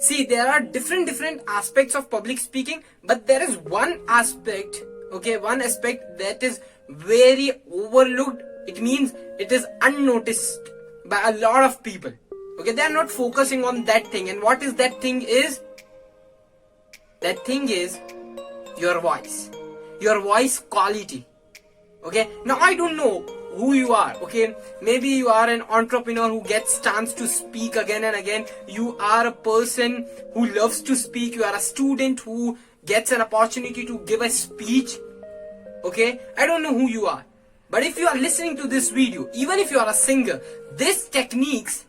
See, there are different aspects of public speaking, but there is one aspect, okay, one aspect that is very overlooked. It means it is unnoticed by a lot of people. Okay, they are not focusing on that thing. And what is that thing is? That thing is your voice quality. Okay, now I don't know who you are. Okay, maybe you are an entrepreneur who gets chance to speak again and again. You are a person who loves to speak. You are a student who gets an opportunity to give a speech. Okay, I don't know who you are, but if you are listening to this video, even if you are a singer, these techniques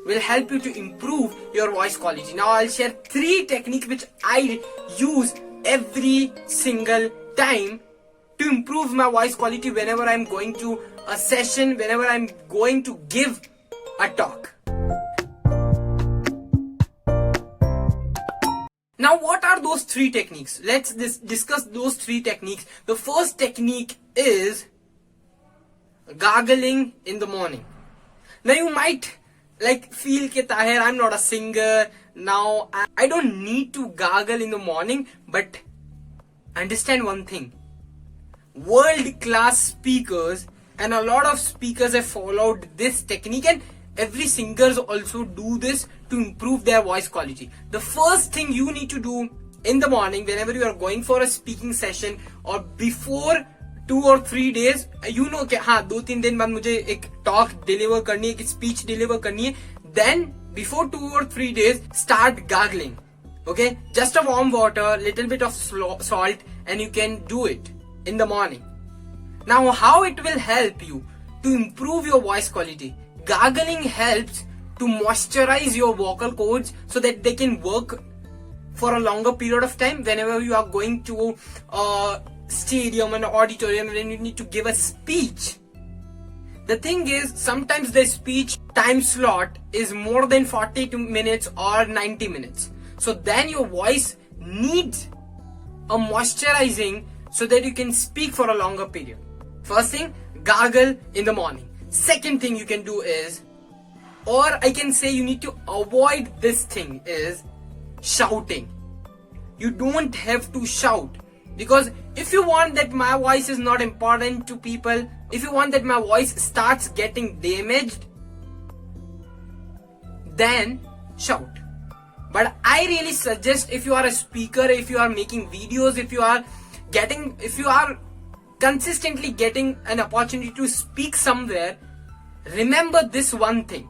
will help you to improve your voice quality. Now I'll share 3 techniques which I use every single time to improve my voice quality whenever I'm going to a session, whenever I'm going to give a talk. Now what are those 3 techniques? Let's discuss those 3 techniques. The first technique is gargling in the morning. Now you might feel that Tahir, I'm not a singer. Now I don't need to gargle in the morning, but understand one thing. World-class speakers and a lot of speakers have followed this technique, and every singers also do this to improve their voice quality. The first thing you need to do in the morning whenever you are going for a speaking session or before 2 or 3 days, you know कि हाँ 2-3 दिन बाद मुझे एक talk deliver करनी है, एक speech deliver करनी है, then before 2 or 3 days start gargling. Okay, just a warm water, little bit of salt, and you can do it in the morning. Now how it will help you to improve your voice quality? Gargling helps to moisturize your vocal cords so that they can work for a longer period of time whenever you are going to a stadium, an auditorium, when you need to give a speech. The thing is, sometimes the speech time slot is more than 40 minutes or 90 minutes. So then your voice needs a moisturizing so that you can speak for a longer period. First thing, gargle in the morning. Second thing you can do is, or I can say you need to avoid this thing, is shouting. You don't have to shout, because if you want that my voice is not important to people, if you want that my voice starts getting damaged, then shout. But I really suggest, if you are a speaker, if you are making videos, if you are consistently getting an opportunity to speak somewhere, remember this one thing.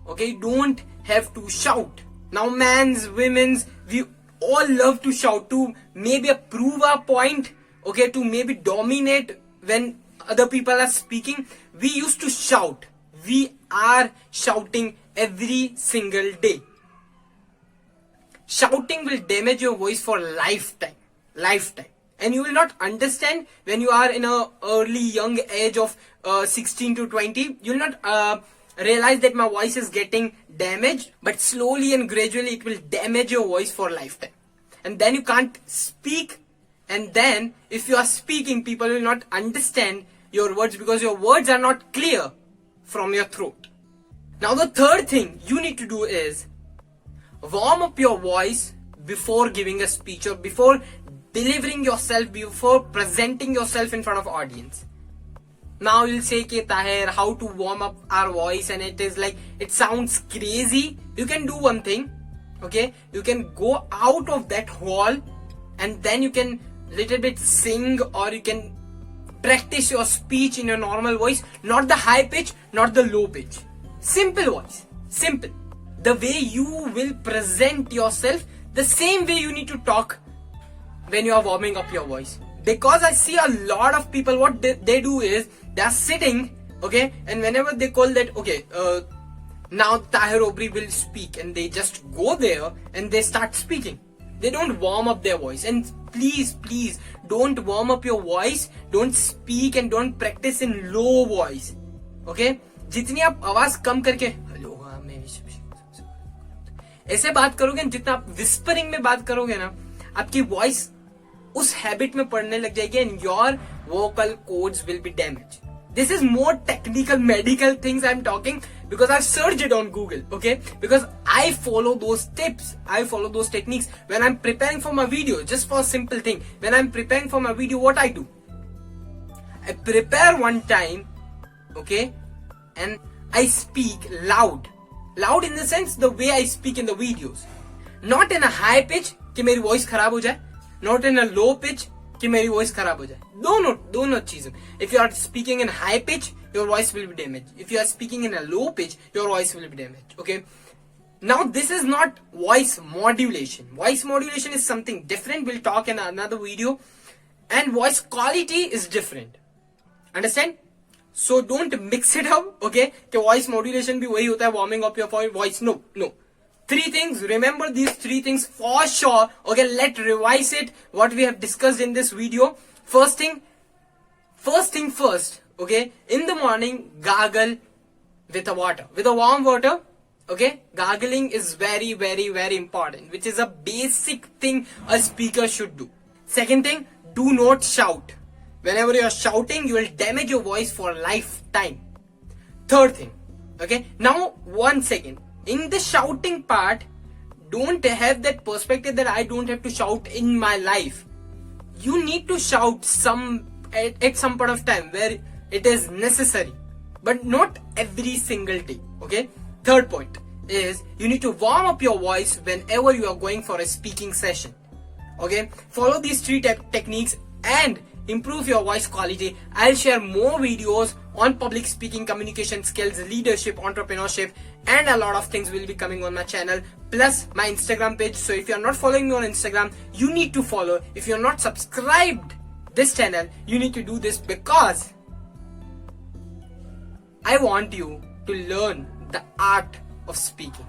Okay, you don't have to shout. Now men's, women's, we all love to shout to maybe prove a point, okay, to maybe dominate when other people are speaking. We used to shout. We are shouting every single day. Shouting will damage your voice for lifetime. And you will not understand when you are in a early young age of 16 to 20. You will not realize that my voice is getting damaged, but slowly and gradually it will damage your voice for lifetime. And then you can't speak, and then if you are speaking, people will not understand your words because your words are not clear from your throat. Now the third thing you need to do is warm up your voice before giving a speech or before delivering yourself, before presenting yourself in front of audience. Now you'll say, Ke Tahir, how to warm up our voice, and it sounds crazy. You can do one thing, okay? You can go out of that hall and then you can little bit sing, or you can practice your speech in your normal voice, not the high pitch, not the low pitch. Simple voice, simple. The way you will present yourself, the same way you need to talk when you are warming up your voice. Because I see a lot of people, what they do is, they are sitting, okay, and whenever they call that, okay, now Tahir Obri will speak, and they just go there and they start speaking. They don't warm up their voice. And please, don't warm up your voice, don't speak and don't practice in low voice, okay? जितनी आप आवाज कम करके hello हाँ मैं ऐसे बात करोगे, जितना आप विस्परिंग में बात करोगे ना, आपकी वॉइस उस हैबिट में पड़ने लग जाएगी, and your vocal cords will be damaged. This is more technical medical things I'm talking, because I've searched it on Google, okay? Because I follow those tips, I follow those techniques when I'm preparing for my video. Just for a simple thing, when I'm preparing for my video, what I do? I prepare one time, okay, and I speak loud. Loud in the sense the way I speak in the videos. Not in a high pitch कि मेरी voice खराब हो जाए, not in a low pitch कि मेरी voice खराब हो जाए. दोनों चीजें. If you are speaking in high pitch, your voice will be damaged. If you are speaking in a low pitch, your voice will be damaged. Okay. Now this is not voice modulation. Voice modulation is something different. We'll talk in another video. And voice quality is different. Understand? So don't mix it up. Okay. कि voice modulation भी वही होता है, warming up your voice. No. Three things. Remember these three things for sure. Okay. Let's revise it. What we have discussed in this video. First thing first. Okay. In the morning, gargle with a water, with a warm water. Okay. Gargling is very, very, very important, which is a basic thing a speaker should do. Second thing, do not shout. Whenever you are shouting, you will damage your voice for lifetime. Third thing. Okay. Now, 1 second. In the shouting part, don't have that perspective that I don't have to shout in my life. You need to shout at some point of time where it is necessary, but not every single day. Okay. Third point is you need to warm up your voice whenever you are going for a speaking session. Okay. Follow these three techniques and improve your voice quality. I'll share more videos on public speaking, communication skills, leadership, entrepreneurship, and a lot of things will be coming on my channel, plus my Instagram page. So if you're not following me on Instagram, you need to follow. If you're not subscribed this channel, you need to do this, because I want you to learn the art of speaking.